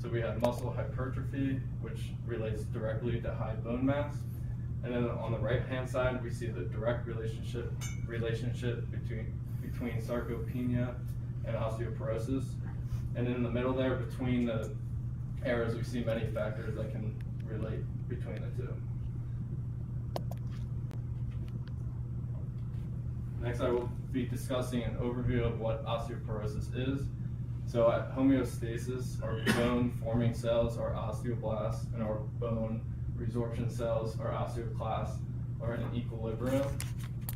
So we have muscle hypertrophy, which relates directly to high bone mass. And then on the right-hand side, we see the direct relationship between sarcopenia and osteoporosis. And in the middle there, between the arrows, we see many factors that can relate between the two. Next, I will be discussing an overview of what osteoporosis is. So at homeostasis, our bone-forming cells are osteoblasts, and our bone resorption cells are osteoclasts are in equilibrium.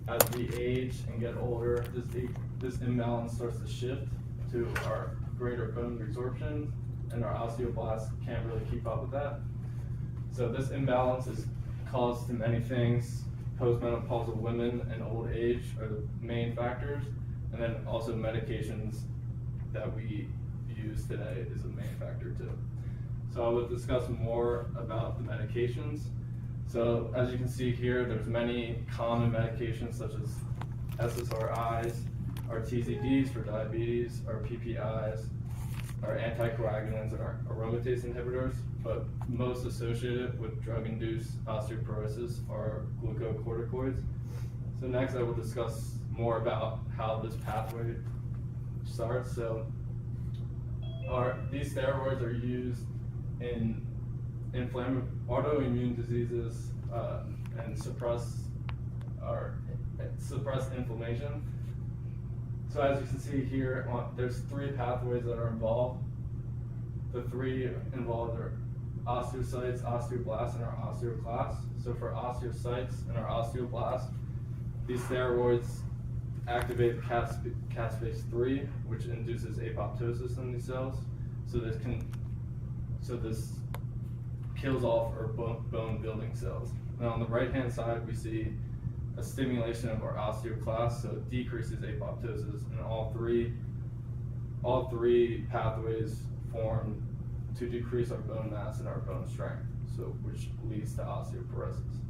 As we age and get older, this imbalance starts to shift to our greater bone resorption, and our osteoblasts can't really keep up with that. So this imbalance is caused to many things. Postmenopausal women and old age are the main factors, and then also medications that we use today is a main factor too. So I will discuss more about the medications. So as you can see here, there's many common medications such as SSRIs, our TZDs for diabetes, our PPIs, our anticoagulants, and our aromatase inhibitors, but most associated with drug-induced osteoporosis are glucocorticoids. So next I will discuss more about how this pathway starts. So these steroids are used in autoimmune diseases and suppress inflammation. So as you can see here, there's three pathways that are involved. The three involved are osteocytes, osteoblasts, and our osteoclasts. So for osteocytes and our osteoblasts, these steroids activate caspase 3, which induces apoptosis in these cells. So this kills off our bone building cells. Now on the right hand side, we see a stimulation of our osteoclasts, so it decreases apoptosis, and all three pathways form to decrease our bone mass and our bone strength, so which leads to osteoporosis.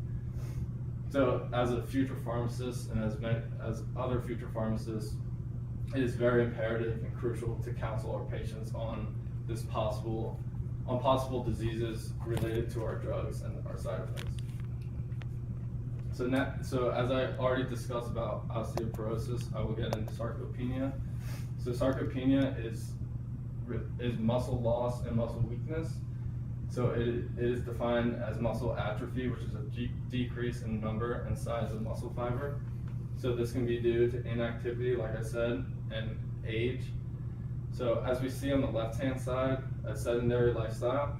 So as a future pharmacist and as other future pharmacists, it is very imperative and crucial to counsel our patients on possible diseases related to our drugs and our side effects. So as I already discussed about osteoporosis, I will get into sarcopenia. So sarcopenia is muscle loss and muscle weakness. So it is defined as muscle atrophy, which is a decrease in number and size of muscle fiber. So this can be due to inactivity, like I said, and age. So as we see on the left-hand side, a sedentary lifestyle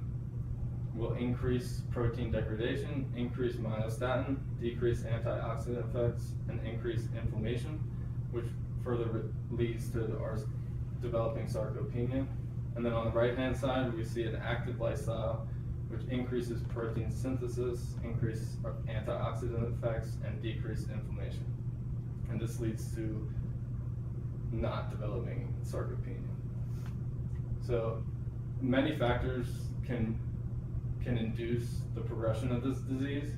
will increase protein degradation, increase myostatin, decrease antioxidant effects, and increase inflammation, which further leads to our developing sarcopenia. And then on the right-hand side, we see an active lifestyle, which increases protein synthesis, increases antioxidant effects, and decreased inflammation. And this leads to not developing sarcopenia. So many factors can induce the progression of this disease.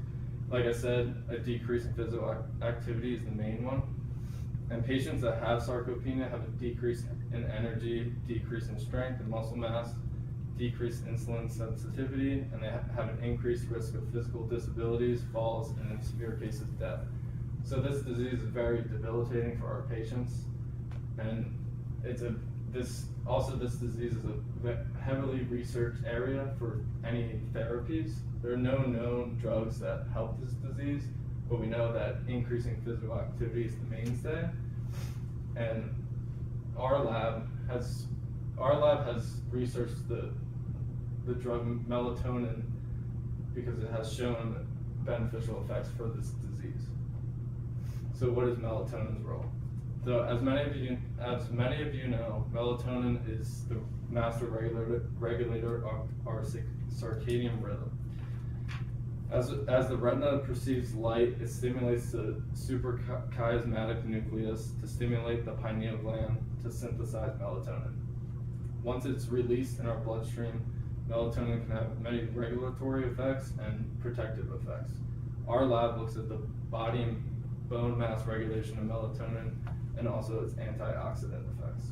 Like I said, a decrease in physical activity is the main one. And patients that have sarcopenia have a decrease in energy, decrease in strength and muscle mass, decreased insulin sensitivity, and they have an increased risk of physical disabilities, falls, and in severe cases, death. So this disease is very debilitating for our patients, and this disease is a heavily researched area for any therapies. There are no known drugs that help this disease, but we know that increasing physical activity is the mainstay. And our lab has researched the drug melatonin because it has shown beneficial effects for this disease. So what is melatonin's role? So as many of you know, melatonin is the master regulator of our circadian rhythm. As the retina perceives light, it stimulates the suprachiasmatic nucleus to stimulate the pineal gland to synthesize melatonin. Once it's released in our bloodstream, melatonin can have many regulatory effects and protective effects. Our lab looks at the body and bone mass regulation of melatonin and also its antioxidant effects.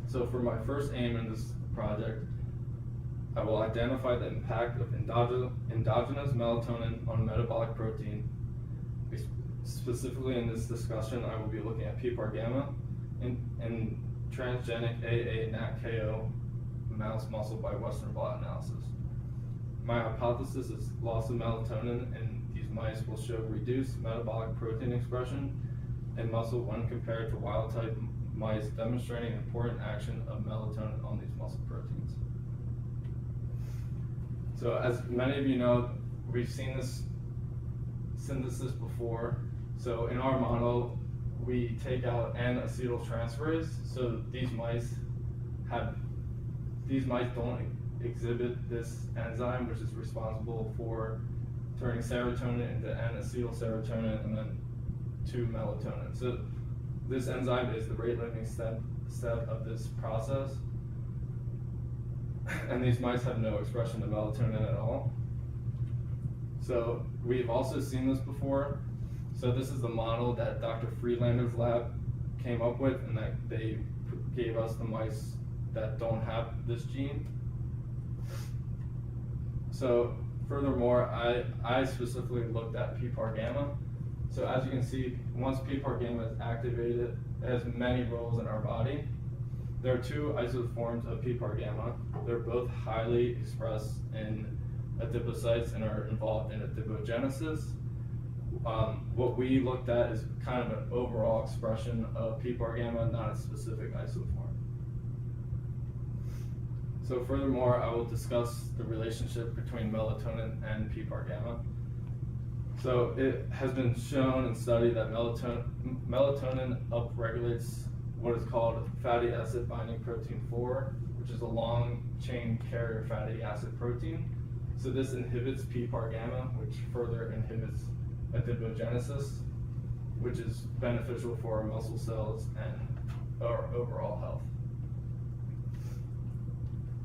So for my first aim in project, I will identify the impact of endogenous melatonin on metabolic protein. Specifically in this discussion, I will be looking at PPAR gamma and transgenic AA-NATKO mouse muscle by Western blot analysis. My hypothesis is loss of melatonin in these mice will show reduced metabolic protein expression in muscle when compared to wild-type mice, demonstrating important action of melatonin on these muscle proteins. So as many of you know, we've seen this synthesis before. So in our model, we take out N-acetyltransferase. So these mice don't exhibit this enzyme, which is responsible for turning serotonin into N-acetylserotonin and then to melatonin. So this enzyme is the rate-limiting step of this process. And these mice have no expression of melatonin at all. So we've also seen this before. So this is the model that Dr. Friedlander's lab came up with, and that they gave us the mice that don't have this gene. So furthermore, I specifically looked at PPAR gamma. So as you can see, once PPAR gamma is activated, it has many roles in our body. There are two isoforms of PPAR gamma. They're both highly expressed in adipocytes and are involved in adipogenesis. What we looked at is kind of an overall expression of PPAR gamma, not a specific isoform. So furthermore, I will discuss the relationship between melatonin and PPAR gamma. So it has been shown and studied that melatonin upregulates what is called fatty acid binding protein 4, which is a long chain carrier fatty acid protein. So this inhibits PPAR gamma, which further inhibits adipogenesis, which is beneficial for our muscle cells and our overall health.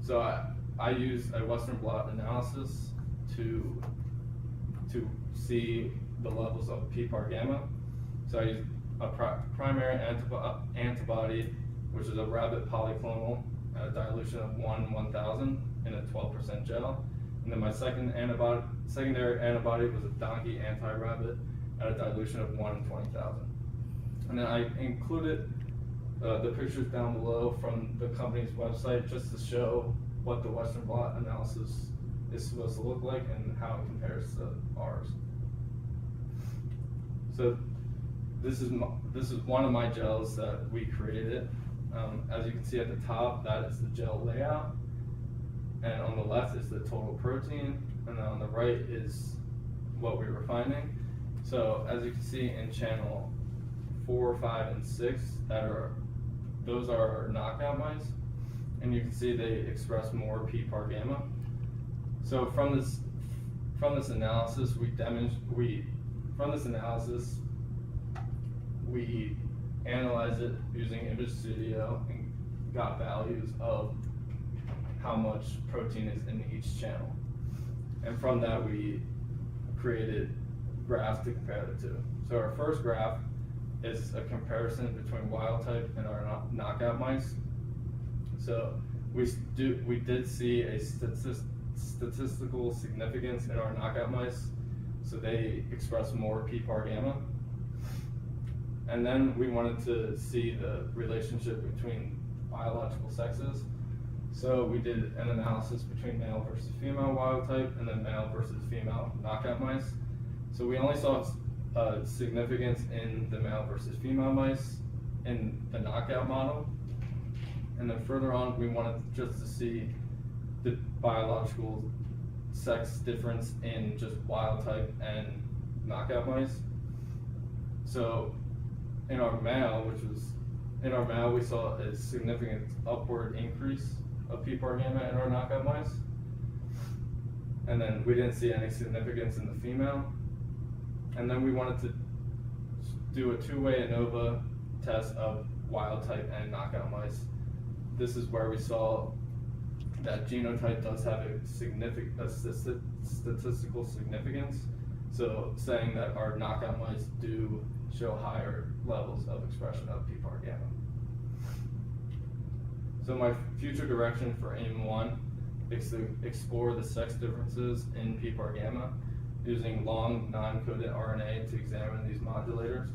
So I use a Western blot analysis to see the levels of PPAR gamma. So I use a primary antibody, which is a rabbit polyclonal at a dilution of 1/1000 in a 12% gel. And then my secondary antibody was a donkey anti-rabbit at a dilution of 1/20,000. And then I included the pictures down below from the company's website just to show what the Western blot analysis is supposed to look like and how it compares to ours. So this is one of my gels that we created. As you can see at the top, that is the gel layout. And on the left is the total protein, and then on the right is what we were finding. So as you can see in channel 4, 5, and 6, those are our knockout mice, and you can see they express more PPAR gamma. So from this analysis, we analyzed it using Image Studio and got values of how much protein is in each channel. And from that, we created graphs to compare the two. So our first graph is a comparison between wild type and our knockout mice. So we did see a statistical significance in our knockout mice. So they express more PPAR gamma. And then we wanted to see the relationship between biological sexes. So we did an analysis between male versus female wild type and then male versus female knockout mice. So we only saw significance in the male versus female mice in the knockout model. And then further on, we wanted just to see the biological sex difference in just wild type and knockout mice. So in our male, we saw a significant upward increase of PPAR gamma in our knockout mice. And then we didn't see any significance in the female. And then we wanted to do a two-way ANOVA test of wild type and knockout mice. This is where we saw that genotype does have a statistical significance. So saying that our knockout mice do show higher levels of expression of PPAR gamma. So my future direction for AIM 1 is to explore the sex differences in PPAR gamma using long non-coded RNA to examine these modulators.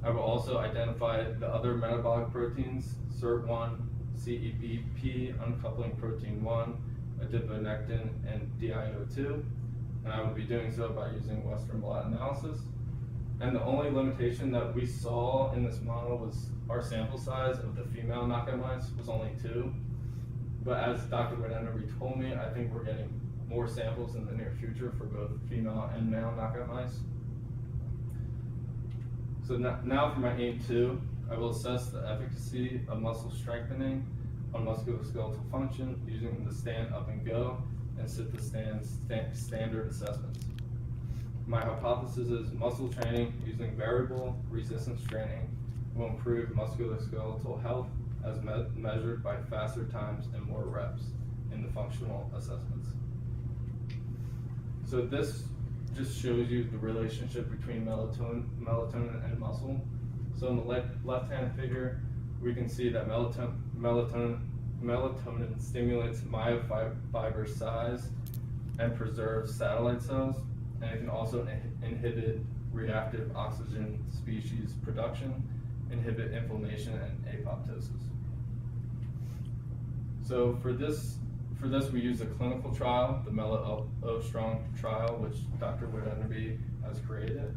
I will also identify the other metabolic proteins, SIRT1, CEBP, uncoupling protein 1, adiponectin, and DIO2, and I will be doing so by using Western blot analysis. And the only limitation that we saw in this model was our sample size of the female knockout mice was only 2. But as Dr. Widenberg told me, I think we're getting more samples in the near future for both female and male knockout mice. So now for my AIM 2, I will assess the efficacy of muscle strengthening on musculoskeletal function using the stand, up, and go, and sit to stand standard assessments. My hypothesis is muscle training using variable resistance training will improve musculoskeletal health as measured by faster times and more reps in the functional assessments. So this just shows you the relationship between melatonin and muscle. So in the left-hand figure, we can see that melatonin stimulates myofiber size and preserves satellite cells, and it can also inhibit reactive oxygen species production, inhibit inflammation and apoptosis. So for this we use a clinical trial, the Mello-Strong trial, which Dr. Widenberg has created.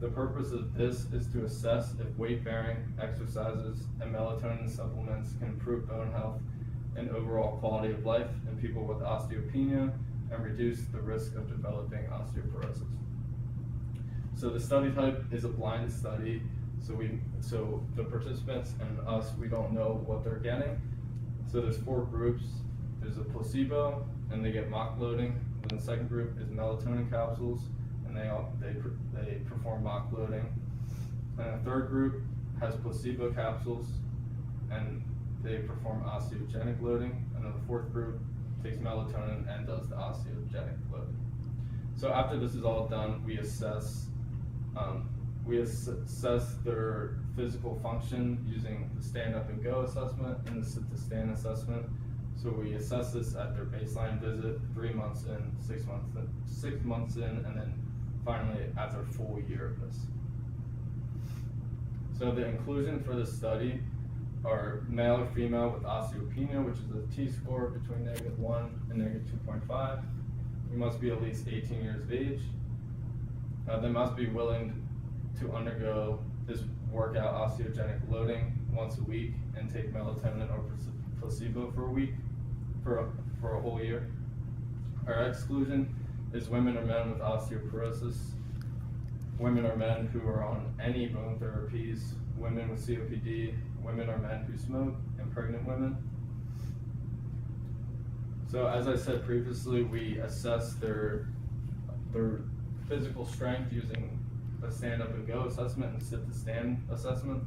The purpose of this is to assess if weight-bearing exercises and melatonin supplements can improve bone health and overall quality of life in people with osteopenia and reduce the risk of developing osteoporosis. So the study type is a blinded study, so the participants and us, we don't know what they're getting. So there's 4 groups. There's a placebo, and they get mock loading. Then the second group is melatonin capsules, and they perform mock loading. And the third group has placebo capsules, and they perform osteogenic loading. And then the fourth group takes melatonin and does the osteogenic loading. So after this is all done, we assess their physical function using the stand up and go assessment and the sit to stand assessment. So we assess this at their baseline visit, 3 months in, 6 months in, and then finally after a full year of this. So the inclusion for this study are male or female with osteopenia, which is a T-score between -1 and -2.5. You must be at least 18 years of age. They must be willing to undergo this workout osteogenic loading once a week and take melatonin or placebo for a week, for a whole year. Our exclusion is women or men with osteoporosis, women or men who are on any bone therapies, women with COPD, women or men who smoke, and pregnant women. So as I said previously, we assess their physical strength using a stand up and go assessment and sit to stand assessment.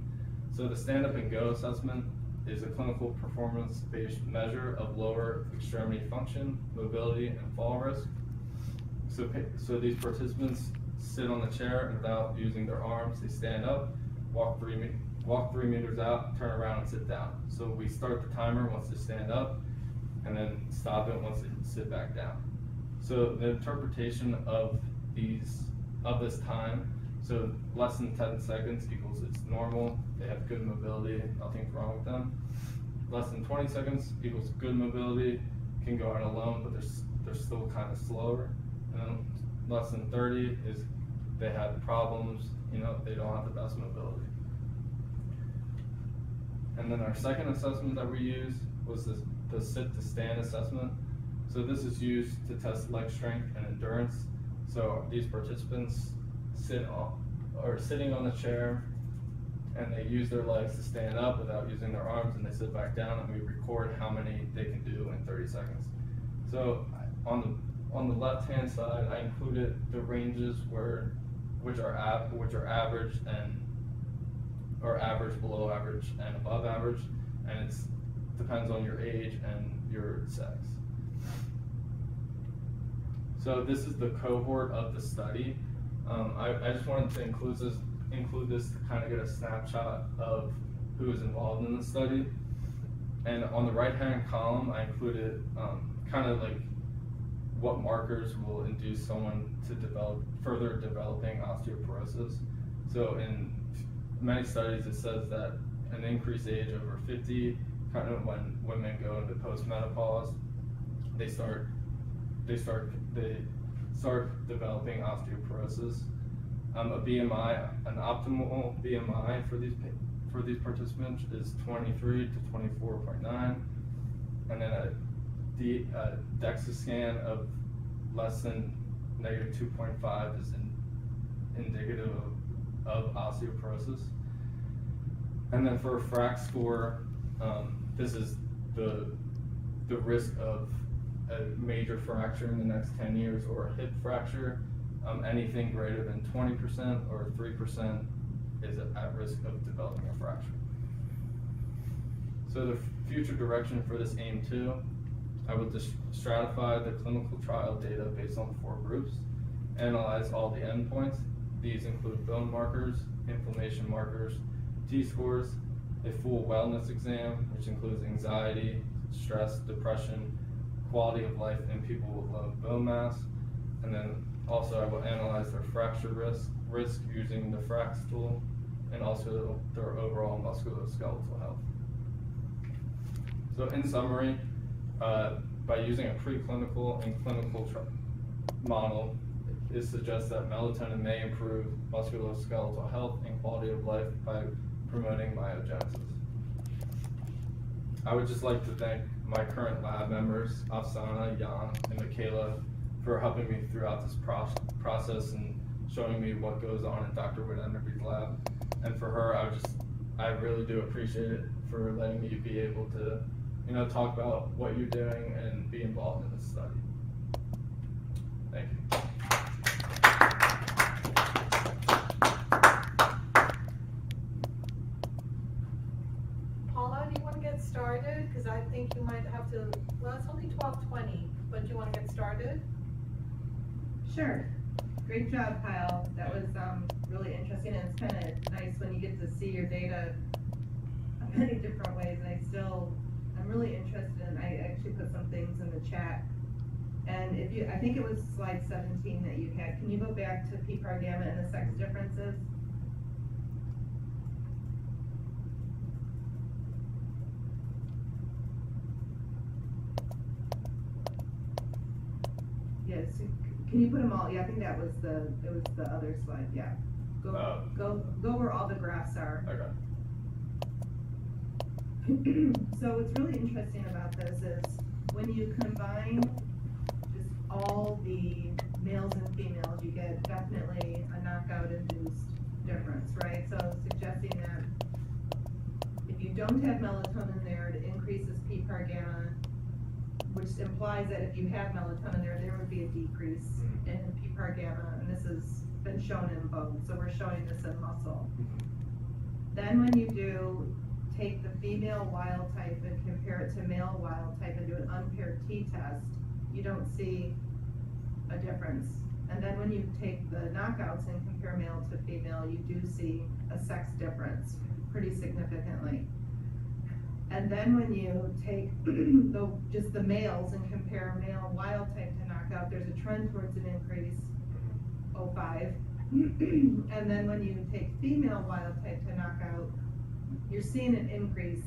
So the stand up and go assessment is a clinical performance based measure of lower extremity function, mobility, and fall risk. So these participants sit on the chair and without using their arms, they stand up, walk 3 meters out, turn around and sit down. So we start the timer once they stand up and then stop it once they sit back down. So the interpretation of this time, so less than 10 seconds equals it's normal, they have good mobility, nothing's wrong with them. Less than 20 seconds equals good mobility, can go out alone, but they're still kind of slower. And then less than 30 is they have problems, they don't have the best mobility. And then our second assessment that we used was the sit to stand assessment. So this is used to test leg strength and endurance. So these participants sitting on the chair, and they use their legs to stand up without using their arms, and they sit back down, and we record how many they can do in 30 seconds. So on the left-hand side, I included the ranges which are average or average, below average, and above average, and it depends on your age and your sex. So this is the cohort of the study. I just wanted to include this to kind of get a snapshot of who is involved in the study. And on the right-hand column, I included kind of like what markers will induce someone to further developing osteoporosis. So in many studies, it says that an increased age over 50, kind of when women go into postmenopause, they start developing osteoporosis. An optimal BMI for these participants is 23 to 24.9, and then a DEXA scan of less than -2.5 is indicative of osteoporosis. And then for a FRAX score, this is the risk of a major fracture in the next 10 years or a hip fracture. Anything greater than 20% or 3% is at risk of developing a fracture. So the future direction for this AIM-2, I would just stratify the clinical trial data based on 4 groups, analyze all the endpoints. These include bone markers, inflammation markers, T-scores, a full wellness exam, which includes anxiety, stress, depression, quality of life in people with low bone mass, and then also I will analyze their fracture risk using the FRAX tool, and also their overall musculoskeletal health. So in summary, by using a preclinical and clinical model, it suggests that melatonin may improve musculoskeletal health and quality of life by promoting myogenesis. I would just like to thank my current lab members, Afsana, Jan, and Michaela, for helping me throughout this process and showing me what goes on in Dr. Whitaker's lab. And for her, I really do appreciate it for letting me be able to, talk about what you're doing and be involved in this study. Thank you. Paula, do you want to get started? Because I think you might have to, well, it's only 12:20, but do you want to get started? Sure. Great job, Kyle. That was really interesting, and it's kind of nice when you get to see your data in many different ways. And I'm really interested in, I actually put some things in the chat. And I think it was slide 17 that you had. Can you go back to PPAR gamma and the sex differences? Yes. Can you put them all? Yeah, I think it was the other slide. Yeah. Go where all the graphs are. Okay. So what's really interesting about this is when you combine just all the males and females, you get definitely a knockout-induced difference, right? So suggesting that if you don't have melatonin there, it increases PPAR gamma, which implies that if you have melatonin there would be a decrease in PPAR gamma, and this has been shown in bone, so we're showing this in muscle. Then when you take the female wild type and compare it to male wild type and do an unpaired t-test, you don't see a difference. And then when you take the knockouts and compare male to female, you do see a sex difference pretty significantly. And then when you take just the males and compare male wild type to knockout, there's a trend towards an increase, 0.5. And then when you take female wild type to knockout, you're seeing an increase,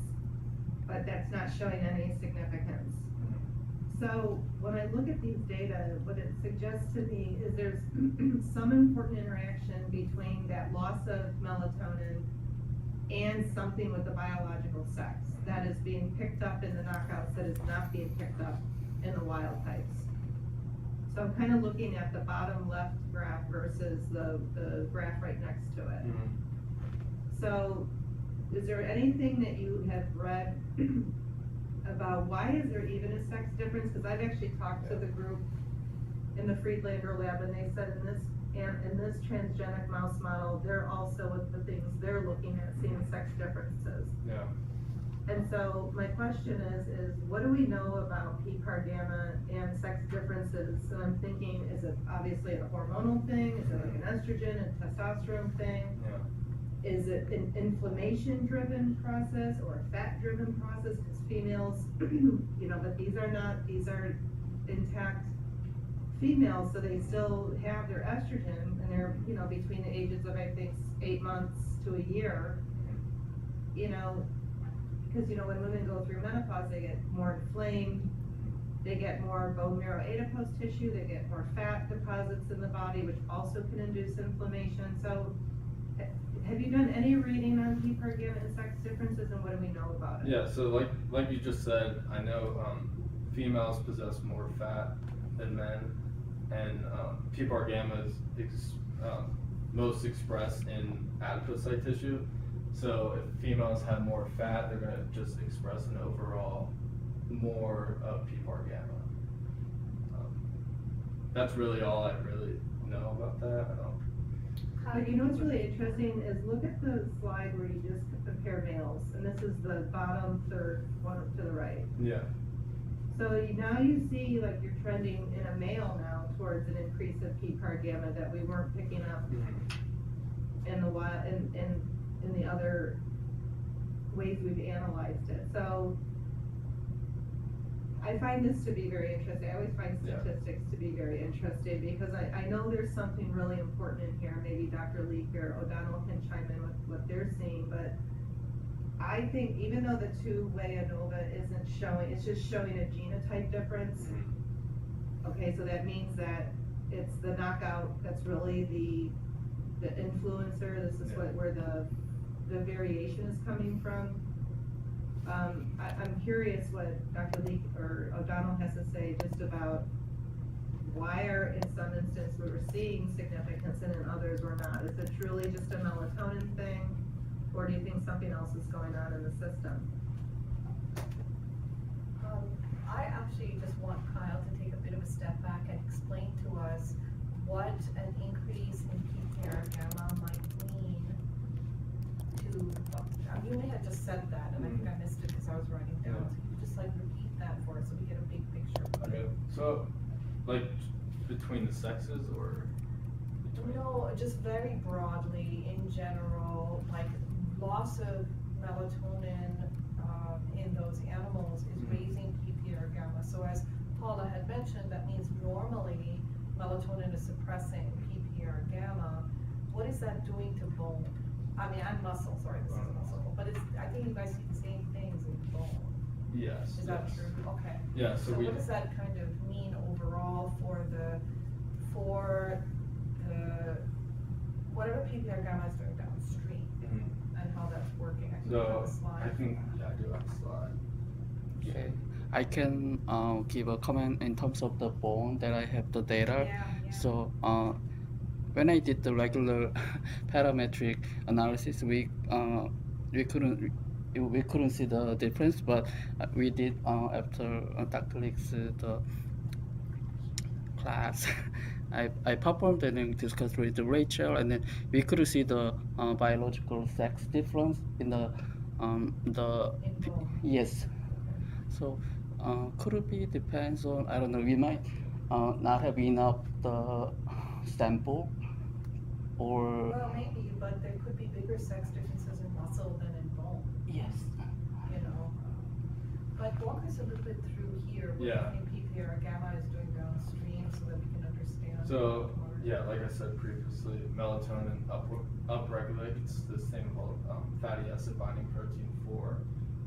but that's not showing any significance. So when I look at these data, what it suggests to me is there's some important interaction between that loss of melatonin and something with the biological sex that is being picked up in the knockouts that is not being picked up in the wild types. So I'm kind of looking at the bottom left graph versus the graph right next to it. So is there anything that you have read about why is there even a sex difference? Because I've actually talked to the group in the Friedlander lab, and they said in this transgenic mouse model, they're also with the things they're looking at seeing sex differences. Yeah. And so my question is what do we know about PPAR gamma and sex differences? So I'm thinking, is it obviously a hormonal thing? Is it like an estrogen and testosterone thing? Yeah. is it an inflammation-driven process or a fat-driven process? Because females, but these are intact females, so they still have their estrogen, and they're, between the ages of, I think, 8 months to a year. Because, when women go through menopause, they get more inflamed, they get more bone marrow adipose tissue, they get more fat deposits in the body, which also can induce inflammation. So, have you done any reading on PPAR gamma and sex differences, and what do we know about it? Yeah, so like you just said, I know females possess more fat than men, and PPAR gamma is most expressed in adipocyte tissue. So if females have more fat, they're gonna just express an overall more of PPAR gamma. That's really all I really know about that. But what's really interesting is look at the slide where you just compare males, and this is the bottom third, one to the right. Yeah. So now you see like you're trending in a male now towards an increase of PPAR gamma that we weren't picking up in the in the other ways we've analyzed it. So I find this to be very interesting. I always find statistics to be very interesting because I know there's something really important in here. Maybe Dr. Leek or O'Donnell can chime in with what they're seeing, but I think even though the two-way ANOVA isn't showing, it's just showing a genotype difference. Okay, so that means that it's the knockout that's really the influencer. This is where the variation is coming from. I'm curious what Dr. Leek or O'Donnell has to say just about why are in some instances we were seeing significance and in others we're not. Is it truly just a melatonin thing, or do you think something else is going on in the system? I actually just want Kyle to take a bit of a step back and explain to us what an increase in PPAR gamma might mean to, you may have just said that, and I think I missed it because I was writing down. So can you just repeat that for us so we get a big picture? Okay, so between the sexes or? No, just very broadly, in general, loss of melatonin in those animals is raising PPAR gamma. So as Paula had mentioned, that means normally melatonin is suppressing PPAR gamma. What is that doing to bone? I mean, I'm muscle, sorry, this is muscle, but I think you guys see the same things in bone. Yes. Is that true? Okay. Yeah, So what does that kind of mean overall for the whatever PPAR gamma is doing downstream and how that's working? I think So a slide. I do have a slide. Okay. I can give a comment in terms of the bone that I have the data. Yeah. So when I did the regular parametric analysis, we couldn't see the difference, but we did after Dr. Leek's the class. I performed and discussed with Rachel, and then we could see the biological sex difference in the In bone. yes. So could it be depends on, I don't know, we might not have enough the sample, or Well, maybe, but there could be bigger sex differences in muscle than in bone. yes. But walk us a little bit through here. What Yeah. do you think PPAR gamma is doing downstream so that we can understand? So like I said previously, melatonin upregulates this thing called fatty acid binding protein 4,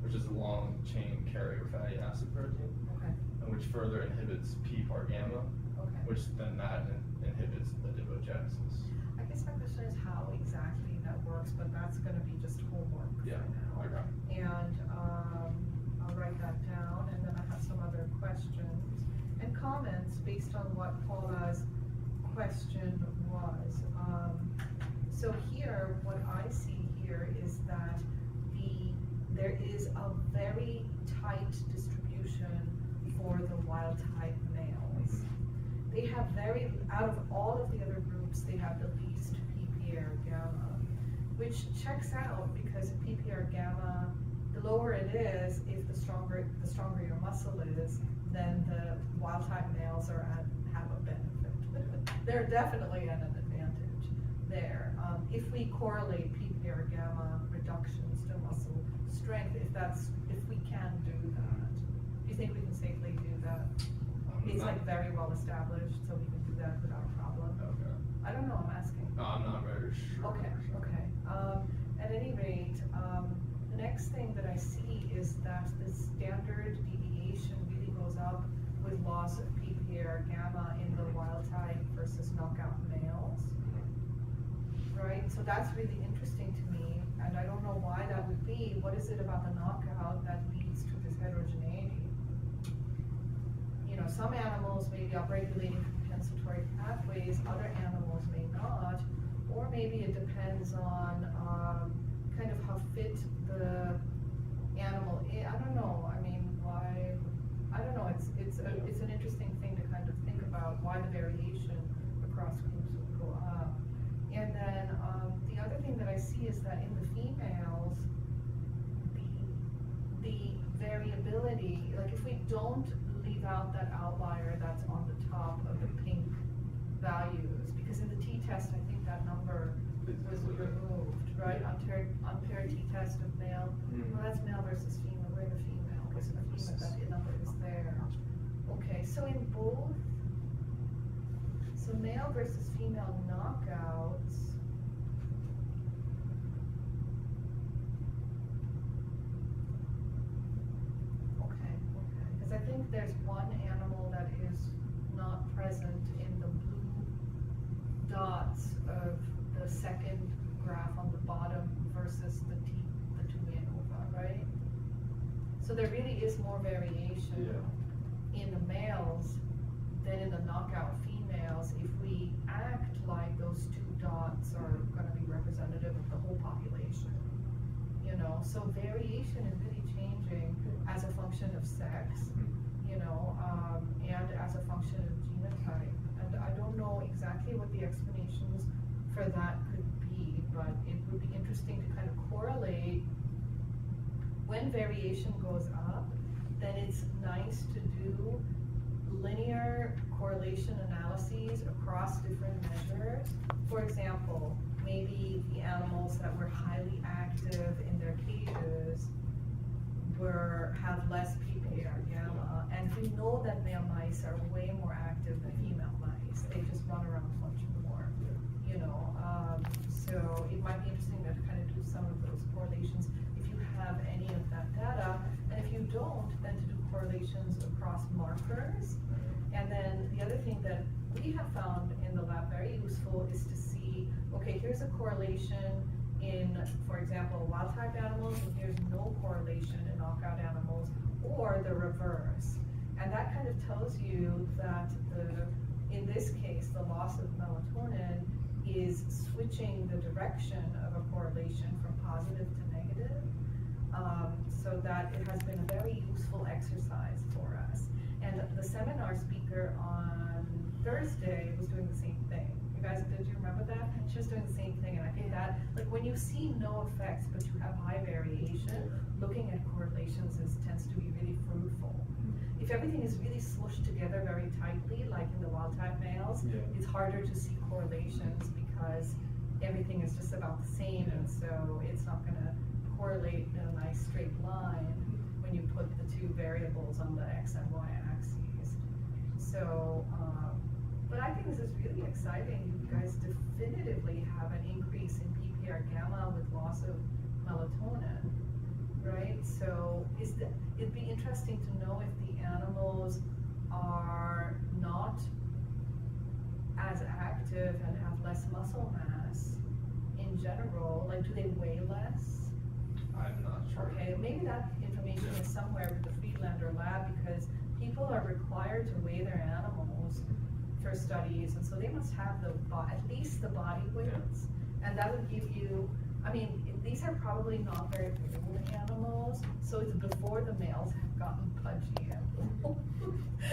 which is a long chain carrier fatty acid protein, Okay, and which further inhibits PPAR gamma, okay. which then that inhibits adipogenesis. I guess my question is how exactly that works, but that's gonna be just homework for Yeah, now. okay. And, I'll write that down, and then I have some other questions and comments based on what Paula's question was. So here, what I see here is that there is a very tight distribution for the wild type males. They have out of all of the other groups, they have the least PPAR gamma, which checks out because PPAR gamma, the lower it is, if the stronger your muscle is, then the wild type males have a benefit. They're definitely at an advantage. there. If we correlate PPAR gamma reductions to muscle strength, if we can do that, do you think we can safely do that? It's like very well established, so we can do that without a problem. Okay. I don't know, I'm asking. No, I'm not very sure. Okay, okay. At any rate, the next thing that I see is that the standard deviation really goes up with loss of PPAR gamma in the wild type versus knockout males. Right, so that's really interesting to me, and I don't know why that would be. What is it about the knockout that leads to this heterogeneity? You know, some animals may be upregulating compensatory pathways, other animals may not, or maybe it depends on kind of how fit the animal is. I don't know. I mean, why? I don't know. It's an interesting thing to kind of think about why the variation across groups would go up. And then the other thing that I see is that in the females, the variability, like if we don't leave out that outlier that's on the top of the pink values, because in the t-test, I think that number was removed, right? Unpaired t-test of male. Well, that's male versus female. We're the female, because in the female, that number is there. Okay, so in both, so male versus female knockouts, okay, because I think there's one animal that is not present in the blue dots of the second graph on the bottom versus the two ANOVA, right? So there really is more variation in the males than in the knockout females if we act like those two dots are going to be representative of the whole population. You know, so variation is really changing as a function of sex, you know, and as a function of genotype. And I don't know exactly what the explanations for that could be, but it would be interesting to kind of correlate when variation goes up. Then it's nice to do linear correlation analyses across different measures. For example, maybe the animals that were highly active in their cages have less PPAR gamma, and we know that male mice are way more active than female mice. They just run around much more, you know. So it might be interesting to kind of do some of those correlations if you have any of that data, and if you don't, then to do correlations across markers. And then the other thing that we have found in the lab very useful is to see, okay, here's a correlation in, for example, wild type animals, and here's no correlation in knockout animals, or the reverse. And that kind of tells you that in this case, the loss of melatonin is switching the direction of a correlation from positive to negative. So that it has been a very useful exercise for us. And the seminar speaker on Thursday was doing the same thing. You guys, did you remember that? She was doing the same thing, and I think that, like, when you see no effects, but you have high variation, looking at correlations tends to be really fruitful. If everything is really smushed together very tightly, like in the wild type males, it's harder to see correlations because everything is just about the same, and so it's not going to correlate in a nice straight line when you put the two variables on the x and y axes. So, but I think this is really exciting. You guys definitively have an increase in PPAR gamma with loss of melatonin, right? So it'd be interesting to know if the animals are not as active and have less muscle mass in general. Like, do they weigh less? I'm not sure. Okay, maybe that information is somewhere with the Friedlander lab, because people are required to weigh their animals for studies, and so they must have at least the body weights, and that would give you, I mean, these are probably not very old animals, so it's before the males have gotten pudgy.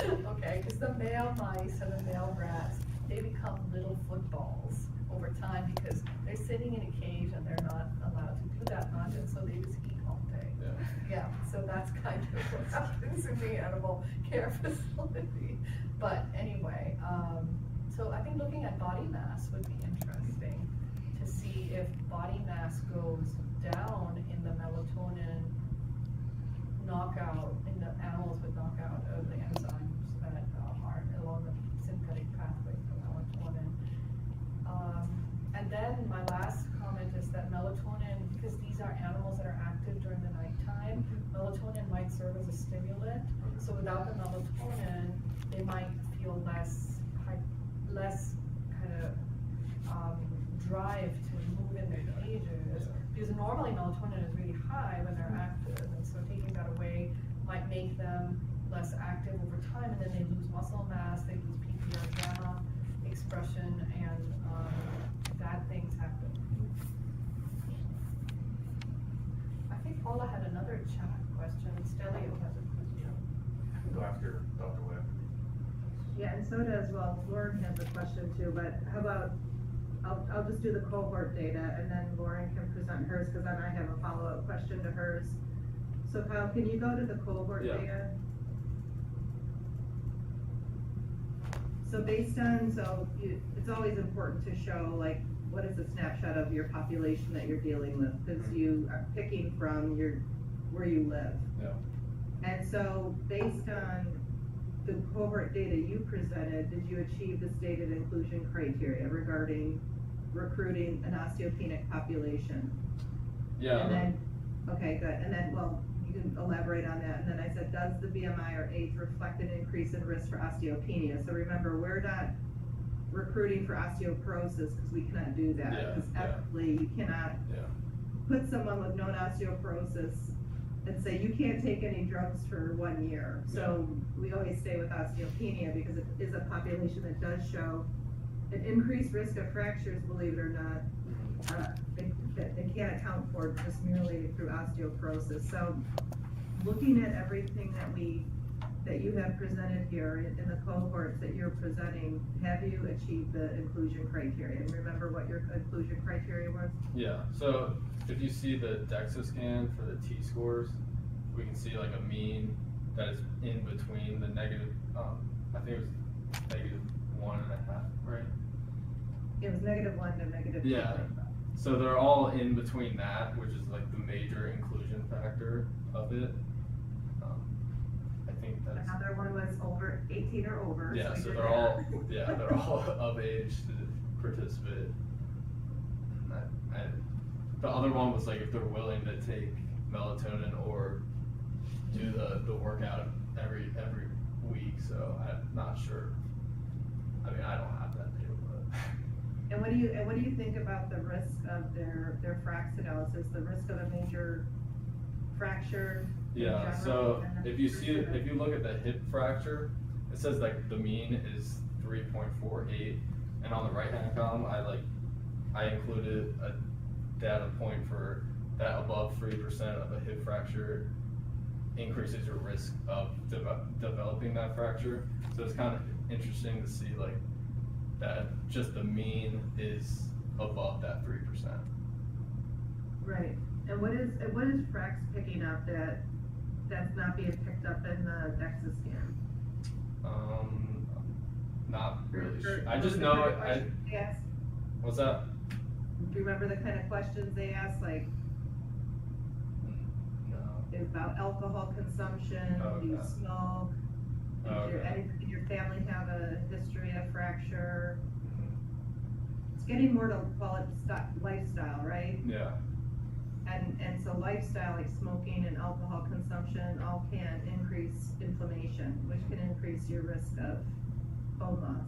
Okay, because the male mice and the male rats, they become little footballs over time because they're sitting in a cage and they're not allowed to do that much, and so they just eat all day. Yeah, so that's kind of what happens in the animal care facility. But anyway, so I think looking at body mass would be interesting. to see if body mass goes down in the melatonin knockout, in the animals with knockout of the enzymes that are along the synthetic pathway for melatonin. And then my last comment is that melatonin, because these are animals that are active during the nighttime, melatonin might serve as a stimulant. So without the melatonin, they might feel less kind of drive to move in their cages. Because normally melatonin is really high when they're active, and so taking that away might make them less active over time, and then they lose muscle mass, they lose PPR gamma expression, and bad things happen. I think Paula had another chat question. Stelio has a question. Go after Dr. Webb. Yeah, and so does, well, Lauren has a question too, but how about, I'll just do the cohort data and then Lauren can present hers, because then I have a follow-up question to hers. So Kyle, can you go to the cohort Yeah. data? So based on, it's always important to show like, what is a snapshot of your population that you're dealing with, because you are picking from where you live. Yeah. And so based on the cohort data you presented, did you achieve the stated inclusion criteria regarding recruiting an osteopenic population? Yeah. And then, okay, good, and then, well, you can elaborate on that, and then I said, does the BMI or age reflect an increase in risk for osteopenia? So remember, we're not recruiting for osteoporosis, because we cannot do that, Yeah, because yeah. ethically, you cannot Yeah. put someone with known osteoporosis and say, you can't take any drugs for 1 year. So we always stay with osteopenia, because it is a population that does show an increased risk of fractures, believe it or not. They can't account for just merely through osteoporosis. So looking at everything that you have presented here in the cohorts that you're presenting, have you achieved the inclusion criteria? And remember what your inclusion criteria was? Yeah, so if you see the DEXA scan for the T-scores, we can see like a mean that is in between the negative, I think it was -1.5, right? It was -1 to -2. Yeah. So they're all in between that, which is like the major inclusion factor of it. I think that's. Another one was over 18 or over. Yeah, we so did they're that. all, yeah, they're all of age to participate. The other one was like if they're willing to take melatonin or do the workout every week, so I'm not sure. I mean, I don't have that data, but. And what do you think about the risk of their FRAX analysis, the risk of a major fracture? in Yeah, general, so and then if you risk see, of a- if you look at the hip fracture, it says like the mean is 3.48, and on the right-hand column, I included a data point for that above 3% of a hip fracture increases your risk of developing that fracture. So it's kind of interesting to see like that just the mean is above that 3%. Right, and what is FRAX picking up that's not being picked up in the DEXA scan? Not really sure. I What just was the know kind it, of questions they asked? what's that? Do you remember the kind of questions they asked, like, No. about alcohol consumption, do you Okay. smoke? Okay. Did your family have a history of fracture? It's getting more to call it lifestyle, right? Yeah. And so lifestyle, like smoking and alcohol consumption, all can increase inflammation, which can increase your risk of bone loss.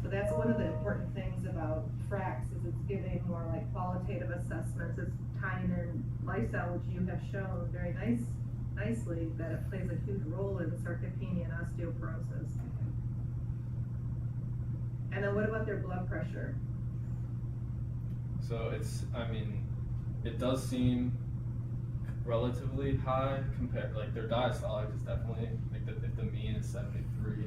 So that's one of the important things about FRAX, is it's giving more like qualitative assessments. It's tying in lifestyle, which you have shown very nicely that it plays a huge role in sarcopenia and osteoporosis. And then what about their blood pressure? So it's, I mean, it does seem relatively high compared, like their diastolic is definitely, like if the mean is 73,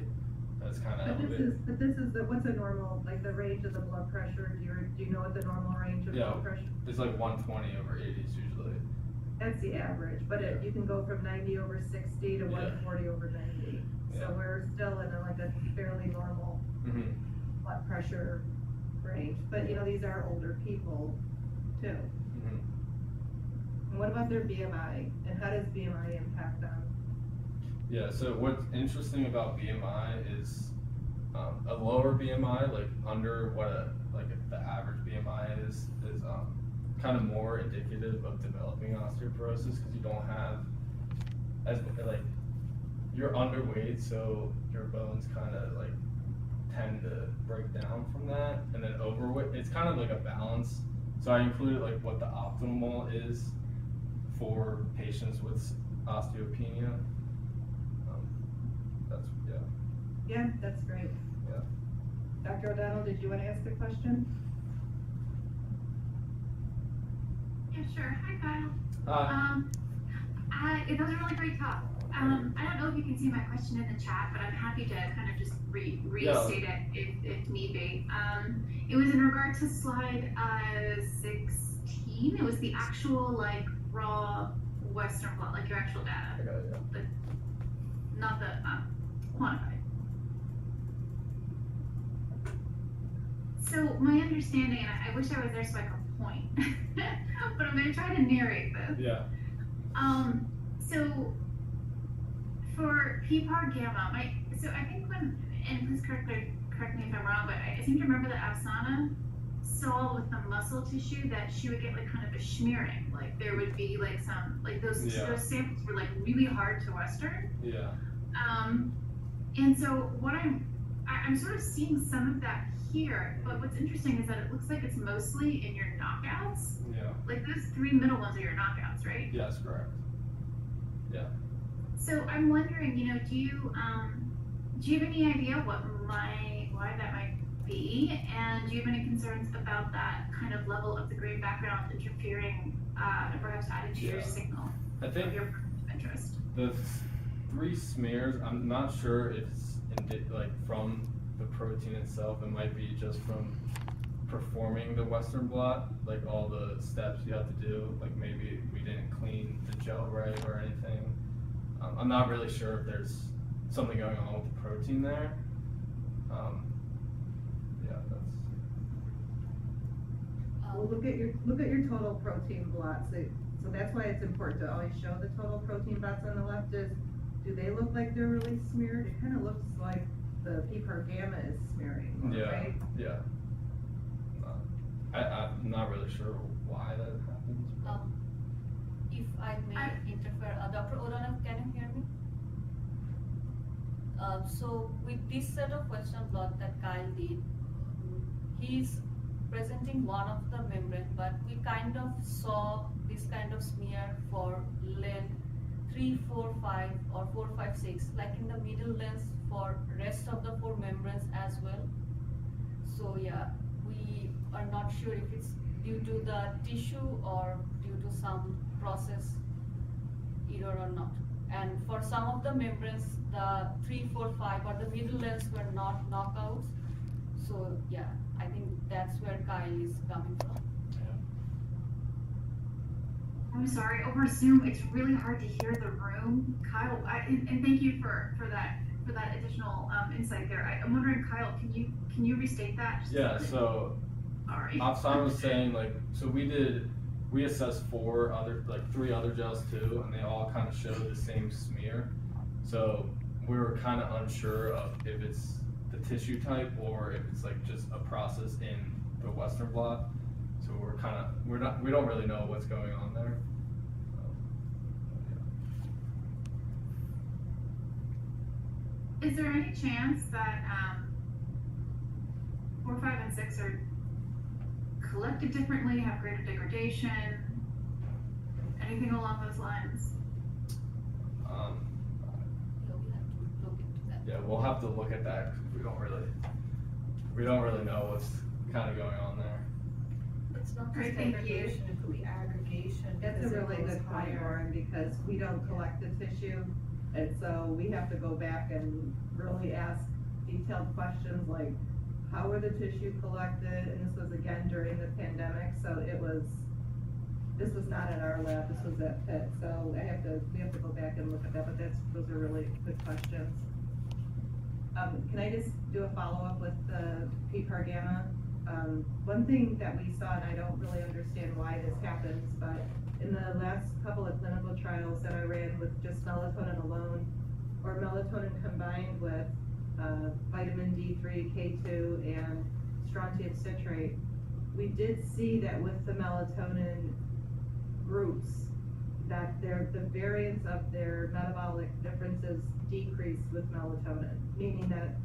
that's kind of elevated. But this is what's a normal, like the range of the blood pressure? Do you know what the normal range of Yeah, blood pressure? it's like 120/80s usually. That's the average, but Yeah. you can go from 90/60 to Yeah. 140/90. So Yeah. we're still in like a fairly normal Mm-hmm. blood pressure Great, but you know, these are older people too. Mhm. And what about their BMI, and how does BMI impact them? Yeah, so what's interesting about BMI is a lower BMI, like under what the average BMI is kind of more indicative of developing osteoporosis because you don't have as like you're underweight, so your bones kind of like tend to break down from that, and then overweight. It's kind of like a balance. So I included like what the optimal is for patients with osteopenia. That's Yeah, that's great. Yeah. Dr. O'Donnell, did you want to ask a question? Yeah, sure. Hi, Kyle. Hi. It was a really great talk. I don't know if you can see my question in the chat, but I'm happy to kind of just restate it if need be. It was in regard to slide 16. It was the actual like raw Western blot, like your actual data, I got it, yeah. not the quantified. So my understanding, and I wish I was there so I could point, but I'm going to try to narrate this. Yeah. So for PPAR gamma, so I think when, and please correct me if I'm wrong, but I seem to remember that Afsana saw with the muscle tissue that she would get like kind of a smearing, like there would be like some, like those samples were like really hard to Western. Yeah. And so what I'm sort of seeing some of that here, but what's interesting is that it looks like it's mostly in your knockouts. Yeah. Like those 3 middle ones are your knockouts, right? Yes, correct. Yeah. So I'm wondering, do you have any idea why that might be? And do you have any concerns about that kind of level of the grain background interfering and perhaps adding to your signal? I think your interest. the 3 smears, I'm not sure if it's from the protein itself. It might be just from performing the Western blot, like all the steps you have to do, like maybe we didn't clean the gel right or anything. I'm not really sure if there's something going on with the protein there. Yeah, that's. Well, look at your total protein blots. So that's why it's important to always show the total protein blots on the left. Do they look like they're really smeared? It kind of looks like the PPAR gamma is smearing, right? Yeah. I'm not really sure why that happens. If I may interfere, Dr. O'Donnell, can you hear me? So with this set of question blot that Kyle did, he's presenting one of the membrane, but we kind of saw this kind of smear for length 3, 4, 5 or 4, 5, 6, like in the middle length for rest of the 4 membranes as well. So yeah, we are not sure if it's due to the tissue or due to some process error or not. And for some of the membranes, the 3, 4, 5 or the middle lengths were not knockouts. So yeah, I think that's where Kyle is coming from. I'm sorry, over Zoom, it's really hard to hear the room. Kyle, and thank you for that additional insight there. I'm wondering, Kyle, can you restate that? Yeah, so Sorry. Afsan was saying so we assessed 3 other gels too, and they all kind of showed the same smear. So we were kind of unsure of if it's the tissue type or if it's like just a process in the Western blot. So we don't really know what's going on there. Is there any chance that 4, 5, and 6 are collected differently, have greater degradation, anything along those lines? Yeah, we'll have to look at that because we don't really know what's kind of going on there. It's not Great, just thank you. aggregation, it could be aggregation. That's a because it really goes good point, higher. Lauren, because we don't collect the tissue. And so we have to go back and really ask detailed questions like, how were the tissue collected? And this was again during the pandemic, so this was not in our lab, this was at Pitt. So we have to go back and look at that, but those are really good questions. Can I just do a follow-up with the PPAR gamma? One thing that we saw, and I don't really understand why this happens, but in the last couple of clinical trials that I ran with just melatonin alone, or melatonin combined with vitamin D3, K2, and strontium citrate, we did see that with the melatonin groups, that the variance of their metabolic differences decreased with melatonin, meaning that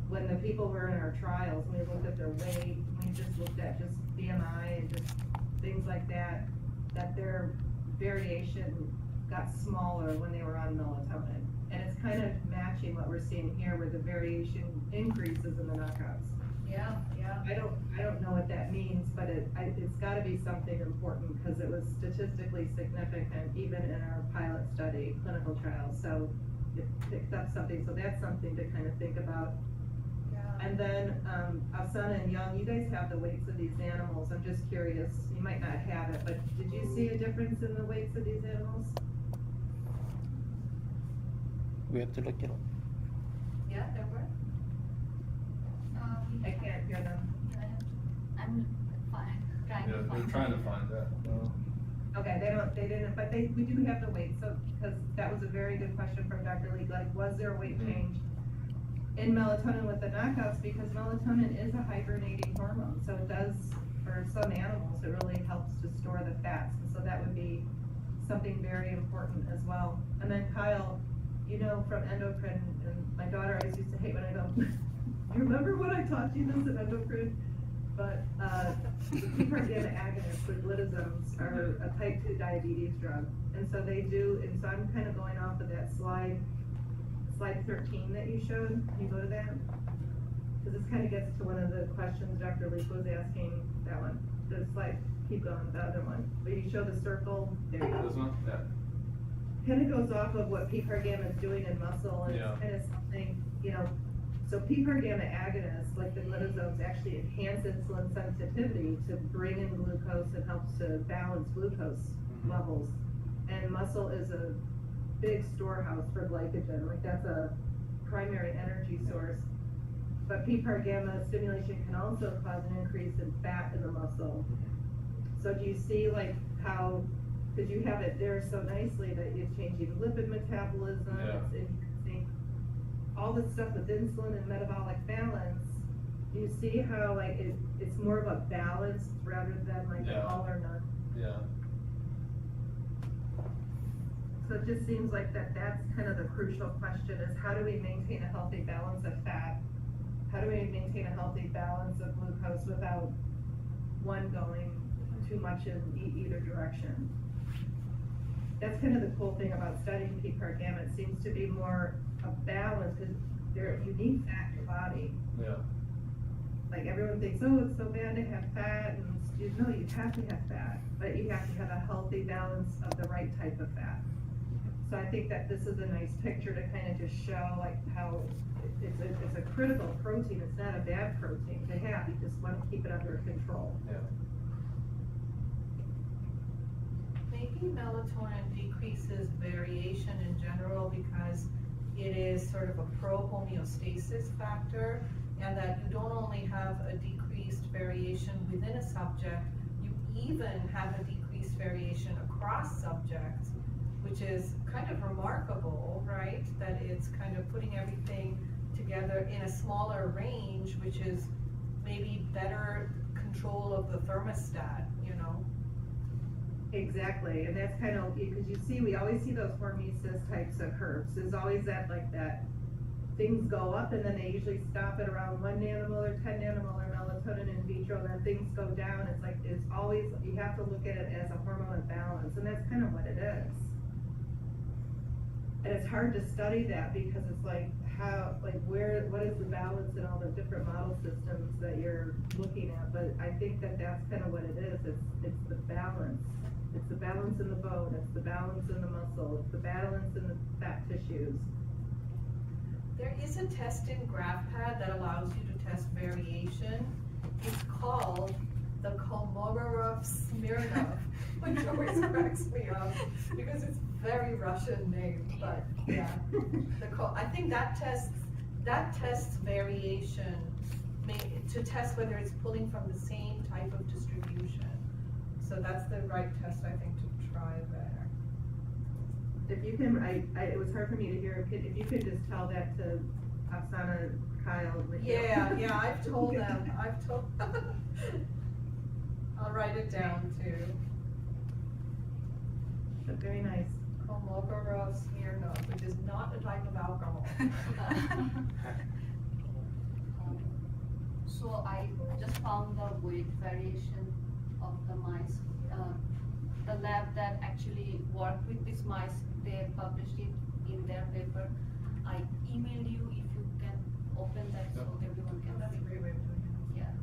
when the people were in our trials, we looked at their weight, we just looked at just BMI and just things like that, that their variation got smaller when they were on melatonin. And it's kind of matching what we're seeing here, where the variation increases in the knockouts. Yeah, yeah. I don't know what that means, but it's gotta be something important, because it was statistically significant even in our pilot study, clinical trials, so it picked up something, so that's something to kind of think about. Yeah. And then, Afsana and Young, you guys have the weights of these animals, I'm just curious, you might not have it, but did you see a difference in the weights of these animals? We have to look it up. Yeah, there were. I can't hear them. I'm fine, trying Yeah, to they're find. trying to find that. Okay, they didn't, but we do have the weight, so, because that was a very good question from Dr. Lee, like, was there a weight Mhm. change in melatonin with the knockouts, because melatonin is a hibernating hormone, so it does, for some animals, it really helps to store the fats, and so that would be something very important as well. And then Kyle, you know, from endocrine, and my daughter always used to hate when I go, you remember when I taught you this in endocrine? But, the PPAR gamma agonists, the glitazones, are a type 2 diabetes drug, and so they do, and so I'm kind of going off of that slide 13 that you showed. Can you go to that? Because this kind of gets to one of the questions Dr. Leek was asking, that one. The slide, keep going, the other one. Where you show the circle, there you go. This one? Yeah. Kind of goes off of what PPAR gamma is doing in muscle, and Yeah. it's kind of something, you know, so PPAR gamma agonists, like the glitazones, actually enhance insulin sensitivity to bring in glucose and helps to balance glucose Mhm. levels. And muscle is a big storehouse for glycogen, like that's a primary energy source. But PPAR gamma stimulation can also cause an increase in fat in the muscle. So do you see like how, because you have it there so nicely that it's changing lipid metabolism, Yeah. it's increasing all this stuff with insulin and metabolic balance. Do you see how like it's more of a balance rather than like Yeah. an all or none? Yeah. So it just seems like that's kind of the crucial question, is how do we maintain a healthy balance of fat? How do we maintain a healthy balance of glucose without one going too much in either direction? That's kind of the cool thing about studying PPAR gamma. It seems to be more a balance, because you need fat in your body. Yeah. Like everyone thinks, oh, it's so bad to have fat, and no, you have to have fat, but you have to have a healthy balance of the right type of fat. So I think that this is a nice picture to kind of just show like how it's a critical protein. It's not a bad protein to have. You just want to keep it under control. Yeah. Maybe melatonin decreases variation in general because it is sort of a pro-homeostasis factor, and that you don't only have a decreased variation within a subject, you even have a decreased variation across subjects, which is kind of remarkable, right? That it's kind of putting everything together in a smaller range, which is maybe better control of the thermostat, you know? Exactly, and that's kind of, because you see, we always see those hormesis types of curves. There's always that, like that, things go up and then they usually stop at around 1 nanomolar, 10 nanomolar melatonin in vitro, and then things go down. It's like, it's always, you have to look at it as a hormone imbalance, and that's kind of what it is. And it's hard to study that because it's like, how, like what is the balance in all the different model systems that you're looking at? But I think that that's kind of what it is. It's the balance. It's the balance in the bone, it's the balance in the muscle, it's the balance in the fat tissues. There is a test in GraphPad that allows you to test variation. It's called the Kolmogorov-Smirnov, which always cracks me up because it's very Russian name, but yeah. I think that tests variation to test whether it's pulling from the same type of distribution. So that's the right test, I think, to try there. If you can, it was hard for me to hear, if you could just tell that to Oksana, Kyle. Yeah, I've told them, I'll write it down too. But very nice. Kolmogorov Smirnoff, which is not a type of alcohol. So I just found the weight variation of the mice. The lab that actually worked with these mice, they published it in their paper. I emailed you if you can open that so everyone can That's a see. great way of doing it. Yeah.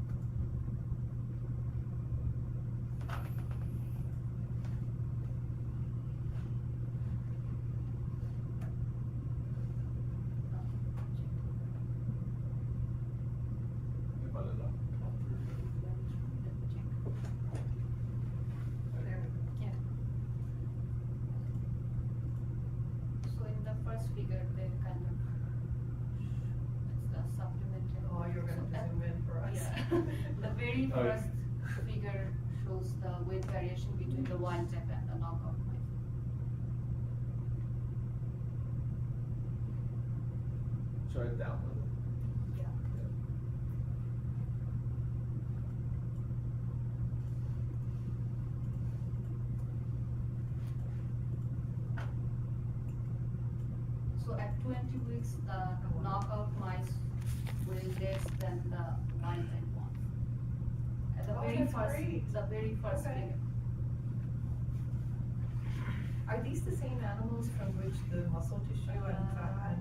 If I did that. There we go. Yeah. So in the first figure, they kind of, it's the supplemental. Oh, you're gonna So zoom in for us. Yeah. The very Oh, yeah. first figure shows the weight variation between the wild type and the knockout mice. Should I download it? Yeah. So at 20 weeks, the knockout mice will less than the wild type ones. At the Oh, very that's first, great. the very first Okay. figure. Are these the same animals from which the muscle tissue and fat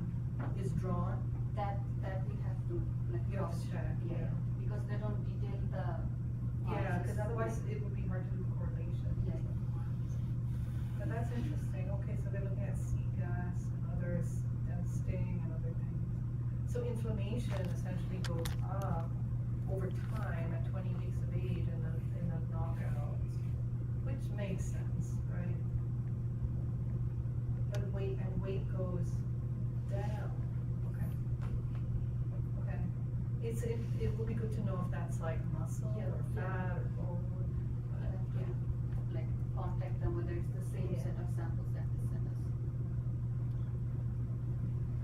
is drawn? That we have to like You have to cross check, yeah. because they don't detail the. Yeah, because markers. otherwise it would be hard to do the correlation. Yeah. But that's interesting, okay, so they're looking at sea gas and others, and sting and other things. So inflammation essentially goes up over time at 20 weeks of age in a knockout, which makes sense, right? But weight goes down, okay. Okay, it will be good to know if that's like muscle Yeah, or yeah. fat or bone. Yeah, like contact them whether it's the same Yeah. set of samples that they sent us.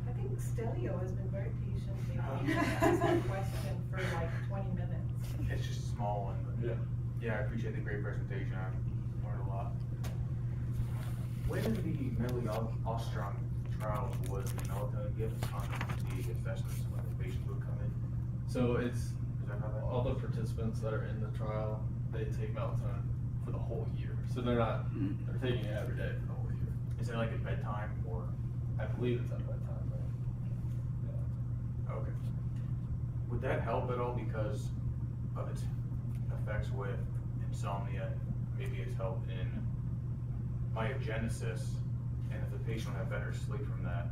I think Stelio has been very patient lately. Asking a question for like 20 minutes. It's just a small one, but Yeah. yeah, I appreciate the great presentation. I learned a lot. When in the Millie Ostrom trials was the melatonin given on the assessments when the patients would come in? So it's, Is that how that? all the participants that are in the trial, they take melatonin for the whole year. So they're taking it every day for the whole year. Is it like at bedtime or? I believe it's at bedtime, but, yeah. Okay. Would that help at all because of its effects with insomnia? Maybe it's helped in myogenesis, and if the patient will have better sleep from that,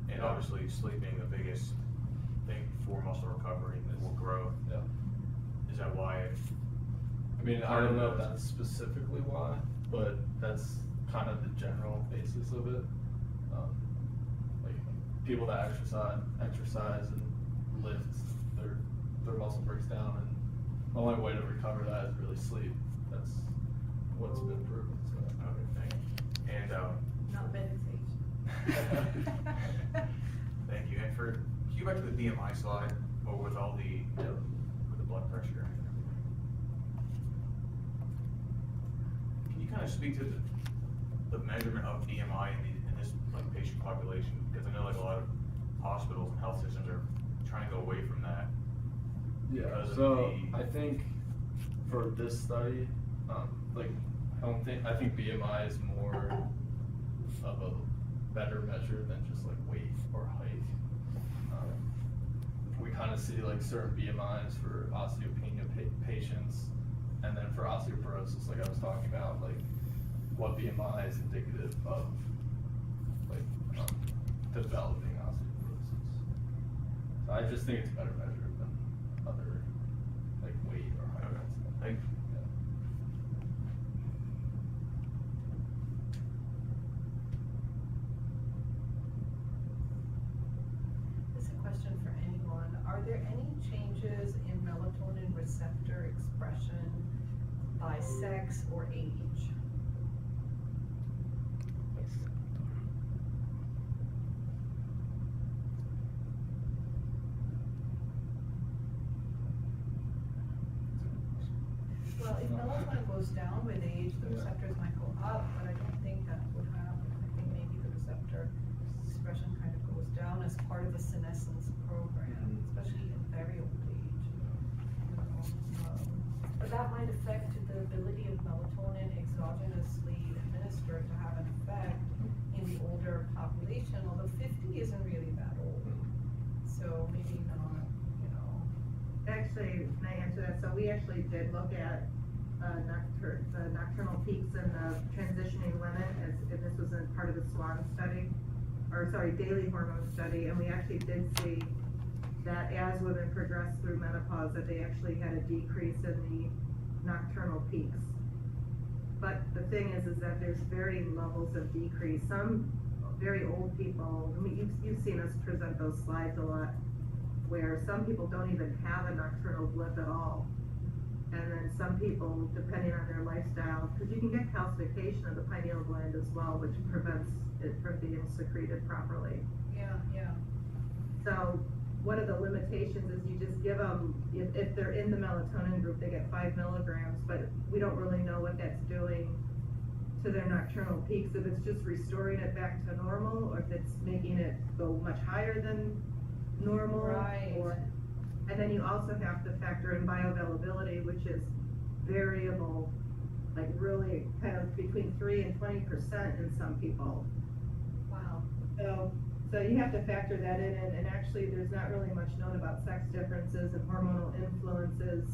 and obviously sleep being the biggest thing for muscle recovery and for growth, Yeah. is that why? I mean, I don't know if that's specifically why, but that's kind of the general basis of it. Like people that exercise and lift, their muscle breaks down, and the only way to recover that is really sleep. That's what's been proven. So. Okay, thank you. And, Not meditation. thank you. And for, can you go back to the BMI slide, or with all the, with the blood pressure and everything? Can you kind of speak to the measurement of BMI in this like patient population? Because I know like a lot of hospitals and health systems are trying to go away from that. Yeah, Because of so the- I think for this study, I think BMI is more of a better measure than just like weight or height. We kind of see like certain BMIs for osteopenia patients, and then for osteoporosis, like I was talking about, like what BMI is indicative of like developing osteoporosis. So I just think it's a better measure than other like weight or height. Okay. and stuff. Thank you. Yeah. This is a question for anyone. Are there any changes in melatonin receptor expression by sex or age? Well, if melatonin goes down with age, the receptors might go up, but I don't think that would happen. I think maybe the receptor expression kind of goes down as part of the senescence program, especially in very old age. You know, but that might affect the ability of melatonin exogenously administered to have an effect in the older population, although 50 isn't really that old. So maybe not, you know. Actually, can I answer that? So we actually did look at the nocturnal peaks in the transitioning women, and this was in part of the SWAN study, or sorry, daily hormone study, and we actually did see that as women progressed through menopause, that they actually had a decrease in the nocturnal peaks. But the thing is that there's varying levels of decrease. Some very old people, I mean, you've seen us present those slides a lot, where some people don't even have a nocturnal blip at all. And then some people, depending on their lifestyle, because you can get calcification of the pineal gland as well, which prevents it from being secreted properly. Yeah, yeah. So one of the limitations is you just give them, if they're in the melatonin group, they get 5 milligrams, but we don't really know what that's doing to their nocturnal peaks, if it's just restoring it back to normal, or if it's making it go much higher than normal. Right. And then you also have to factor in bioavailability, which is variable, like really kind of between 3 and 20% in some people. Wow. So you have to factor that in, and actually there's not really much known about sex differences and hormonal influences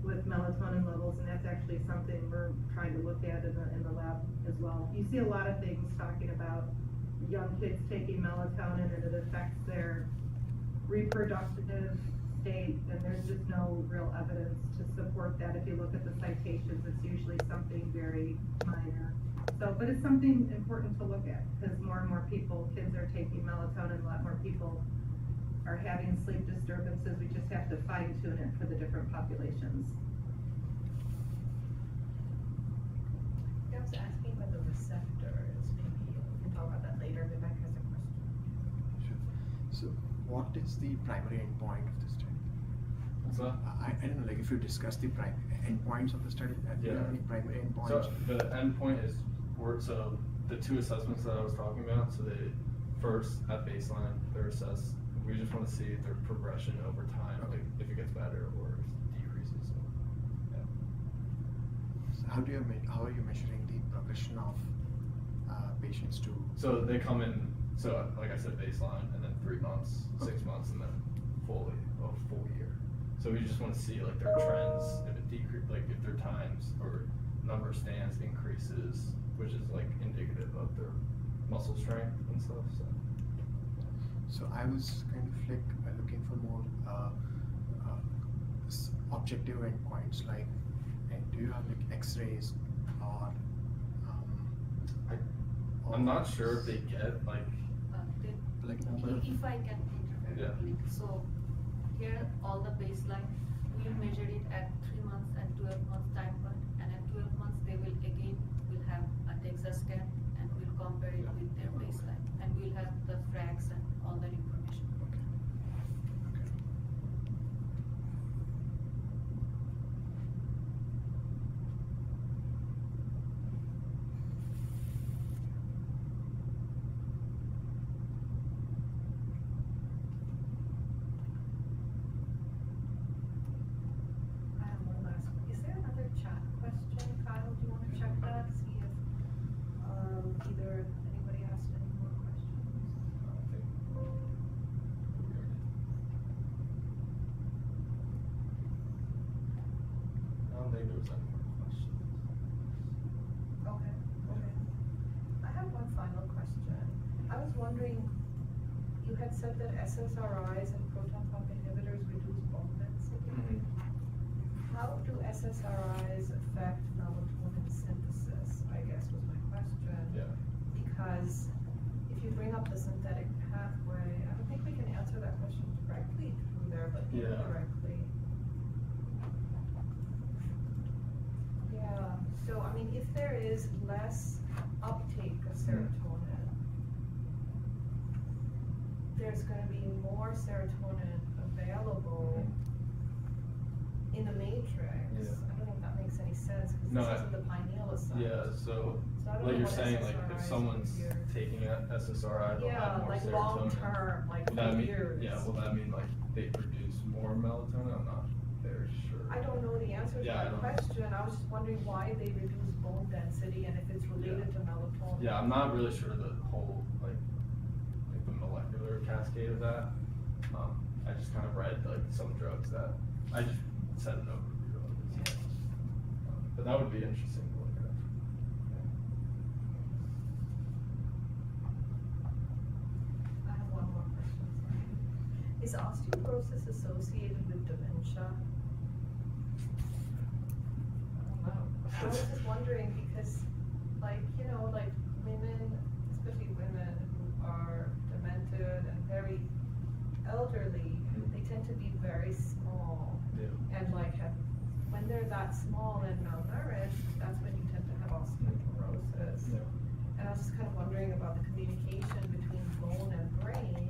with melatonin levels, and that's actually something we're trying to look at in the lab as well. You see a lot of things talking about young kids taking melatonin and it affects their reproductive state, and there's just no real evidence to support that. If you look at the citations, it's usually something very minor. So, but it's something important to look at, because more and more kids are taking melatonin, a lot more people are having sleep disturbances. We just have to fine tune it for the different populations. I was asking about the receptors, maybe we can talk about that later. Rebecca has a question. Sure. So, what is the primary endpoint of the study? What's that? I don't know, like if you discuss the endpoints of the study, do you have any primary endpoints? So the endpoint is, so the 2 assessments that I was talking about, so they first at baseline, they're assessed, we just want to see their progression over time, Okay. like if it gets better or decreases. So, yeah. So how are you measuring the progression of patients to? So they come in, so like I said, baseline, and then 3 months, 6 months, and then a full year. So we just want to see like their trends, if it decreases, like if their times or number of stands increases, which is like indicative of their muscle strength and stuff. So I was kind of like looking for more objective endpoints, like, and do you have like X-rays or? I'm not sure if they get like. Like number of. If I can interrupt, Yeah. like, so here all the baseline, we measured it at 3 months and 12 months time point, and at 12 months they will have a DEXA scan and we'll compare it with their baseline, and we'll have the fracs and all that information. Okay. I have one last one. Is there another chat question, Kyle? Do you want to check that, see if either anybody asked any more questions? I don't think there was any more questions. Okay, okay. I have one final question. I was wondering, you had said that SSRIs and proton pump inhibitors reduce bone density. How do SSRIs affect melatonin synthesis, I guess was my question. Yeah. Because if you bring up the synthetic pathway, I don't think we can answer that question correctly. directly or Yeah. indirectly. Yeah, so I mean, if there is less uptake of serotonin, there's gonna be more serotonin available in the matrix. Yeah. I don't know if that makes any sense, because No, this is in the pineal side. Yeah, so So I don't like know you're what saying, like SSRIs if do someone's here. taking a SSRI, they'll have Yeah, more like serotonin. long term, like Will that for mean, years. yeah, will that mean like they produce more melatonin? I'm not very sure. I don't know the answer to Yeah, I that don't- question, I was just wondering why they reduce bone density and if it's related to melatonin. Yeah, I'm not really sure the whole, like the molecular cascade of that. I just kind of read like some drugs that, I just said an overview of it. So. But that would be interesting to look at. I have one more question, sorry. Is osteoporosis associated with dementia? I don't know. I was just wondering because, like, you know, like women, especially women who are demented and very elderly, they tend to be very small. Yeah. And like when they're that small and malnourished, that's when you tend to have osteoporosis. Yeah. And I was just kind of wondering about the communication between bone and brain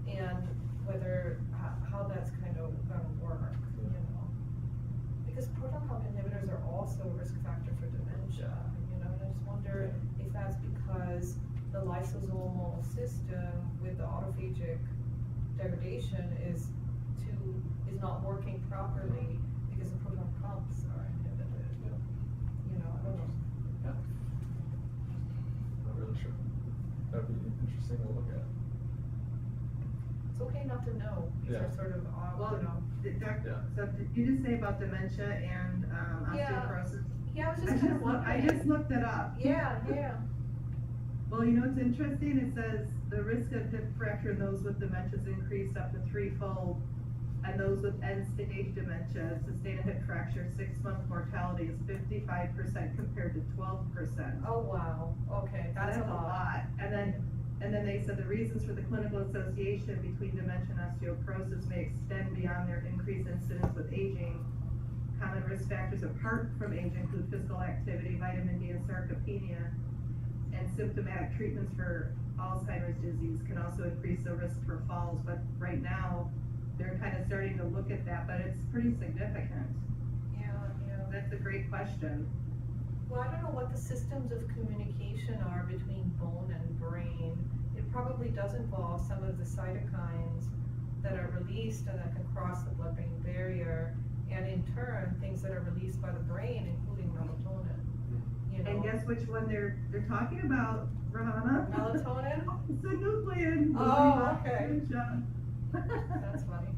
and whether, how that's kind of gonna work, you know? Because proton pump inhibitors are also a risk factor for dementia, you know, and I just wonder if that's because the lysosomal system with the autophagic degradation is not working properly because the proton pumps are inhibited. Yeah. You know, I don't know. Yeah. Not really sure. That'd be interesting to look at. It's okay not to know. These Yeah. are sort of, Well, you know. Yeah. So did you just say about dementia and Yeah. osteoporosis? Yeah, I was just kind of wondering. I just looked it up. Yeah, yeah. Well, you know what's interesting? It says the risk of hip fracture in those with dementia is increased up to threefold, and those with end-stage dementia sustain a hip fracture, 6-month mortality is 55% compared to 12%. Oh, wow. Okay, that's a lot. And then they said the reasons for the clinical association between dementia and osteoporosis may extend beyond their increased incidence with aging. Common risk factors apart from age include physical activity, vitamin D, and sarcopenia. And symptomatic treatments for Alzheimer's disease can also increase the risk for falls, but right now, they're kind of starting to look at that, but it's pretty significant. Yeah, yeah. That's a great question. Well, I don't know what the systems of communication are between bone and brain. It probably does involve some of the cytokines that are released and that can cross the blood-brain barrier, and in turn, things that are released by the brain, including melatonin. You know? And guess which one they're talking about, Rahana? Melatonin? Synuclein. Oh, okay. Dementia. That's funny.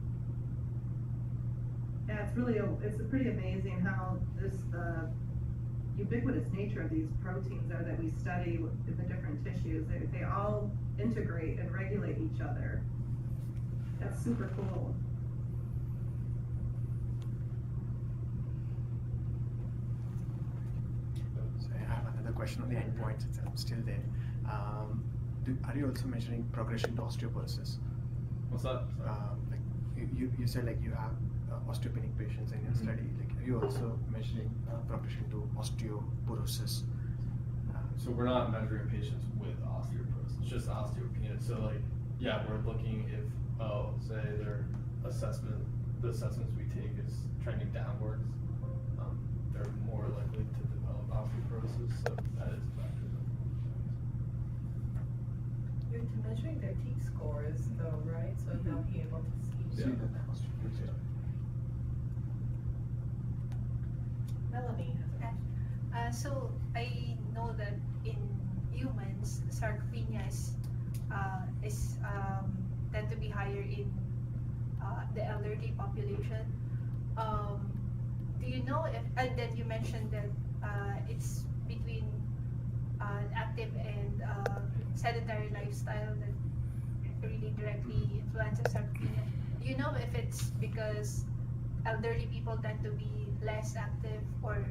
Yeah, it's pretty amazing how the ubiquitous nature of these proteins are that we study in the different tissues. They all integrate and regulate each other. That's super cool. So I have another question on the endpoint since I'm still there. Are you also measuring progression to osteoporosis? What's that? Sorry. Like you said, like you have osteopenic patients in your study. Like, are you also measuring progression to osteoporosis? So we're not measuring patients with osteoporosis, just osteopenia. So like, yeah, we're looking if, say their assessment, the assessments we take is trending downwards, they're more likely to develop osteoporosis, so that is a factor. You're measuring their T-scores though, right? So they'll be able to see. Yeah. Osteoporosis. Melanie has a So I know that in humans, sarcopenia is tend to be higher in the elderly population. Do you know if, and then you mentioned that it's between active and sedentary lifestyle that really directly influences sarcopenia. Do you know if it's because elderly people tend to be less active, or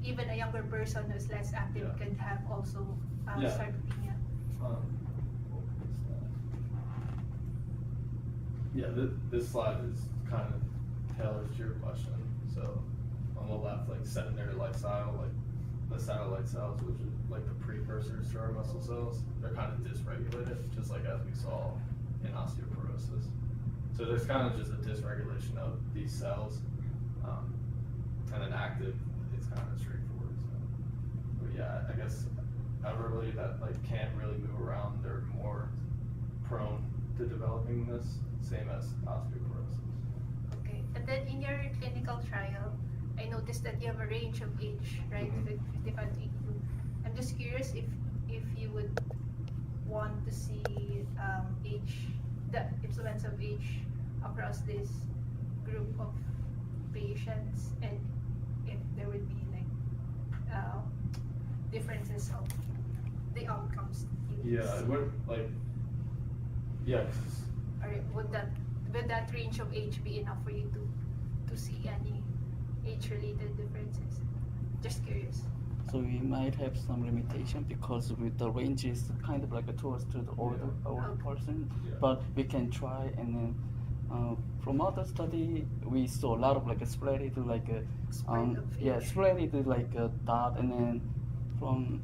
even a younger person who's less active Yeah. can have also Yeah. sarcopenia? What was that? Yeah, this slide is kind of tailored to your question. So on the left, like sedentary lifestyle, like the satellite cells, which is like the precursors to our muscle cells, they're kind of dysregulated, just like as we saw in osteoporosis. So there's kind of just a dysregulation of these cells, and then active, it's kind of straightforward. So, but yeah, I guess elderly that like can't really move around, they're more prone to developing this, same as osteoporosis. Okay, and then in your clinical trial, I noticed that you have a range of age, right? Mhm. 55 to 82. I'm just curious if you would want to see the influence of age across this group of patients, and if there would be like differences of the outcomes. Yeah, it would like, yeah, 'cause Or would that range of age be enough for you to see any age-related differences? Just curious. So we might have some limitation because with the range is kind of like towards to the older person, Yeah. but we can try. And then from other study, we saw a lot of like a spread it to like a Spread of yeah, age. spread it to like a dot. And then from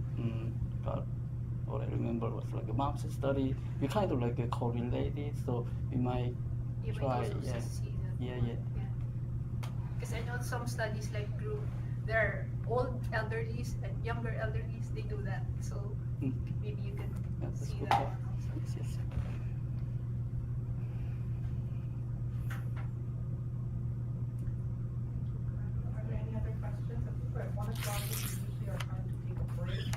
God, what I remember was like a mouse study. We kind of like correlated, so we might You might try. also Yeah, see that. yeah. Because I know some studies like group, there are old elderlies and younger elderlies, they do that. So Mm. maybe you can Yeah, that's see good. that one also. Yes. Are there any other questions? I think we're at 1 o'clock, we usually are trying to take a break.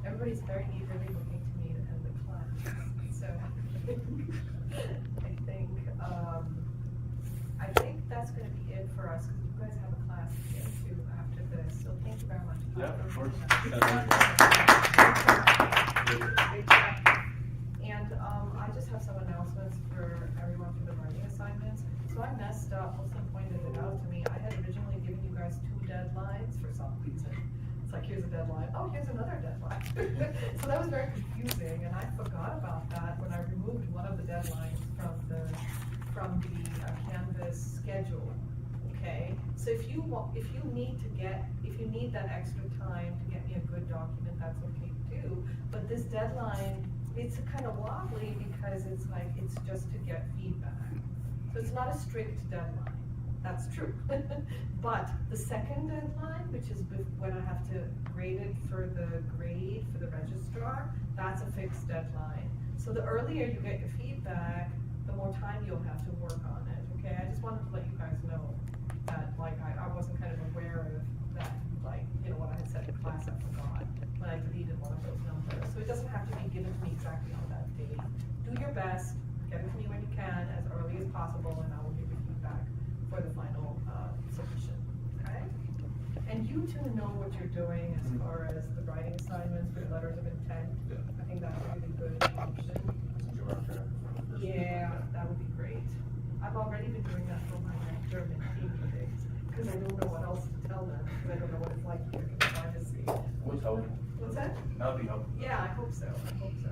Everybody's very eagerly looking to me to end the class, so I think that's gonna be it for us, because you guys have a class to get to after this, so thank you very much. Yeah, of course. Good job. And, I just have some announcements for everyone for the writing assignments. So I messed up, Wilson pointed it out to me, I had originally given you guys 2 deadlines for some reason. It's like, here's a deadline, oh, here's another deadline. So that was very confusing, and I forgot about that when I removed one of the deadlines from the Canvas schedule, okay? So if you need that extra time to get me a good document, that's okay too. But this deadline, it's kind of wobbly because it's like, it's just to get feedback. So it's not a strict deadline, that's true. But the second deadline, which is when I have to grade it for the grade for the registrar, that's a fixed deadline. So the earlier you get your feedback, the more time you'll have to work on it, okay? I just wanted to let you guys know that, like, I wasn't kind of aware of that, like, you know, what I had said in class, I forgot when I deleted one of those numbers. So it doesn't have to be given to me exactly on that date. Do your best, get it to me when you can, as early as possible, and I will give you feedback for the final submission, okay? And you two know what you're doing as far as the writing assignments with letters of intent. Yeah. I think that's a really good option. Yeah, that would be great. I've already been doing that for my German team meetings, because I don't know what else to tell them, because I don't know what it's like here in privacy. What's helpful? What's that? That'll be helpful. Yeah, I hope so, I hope so.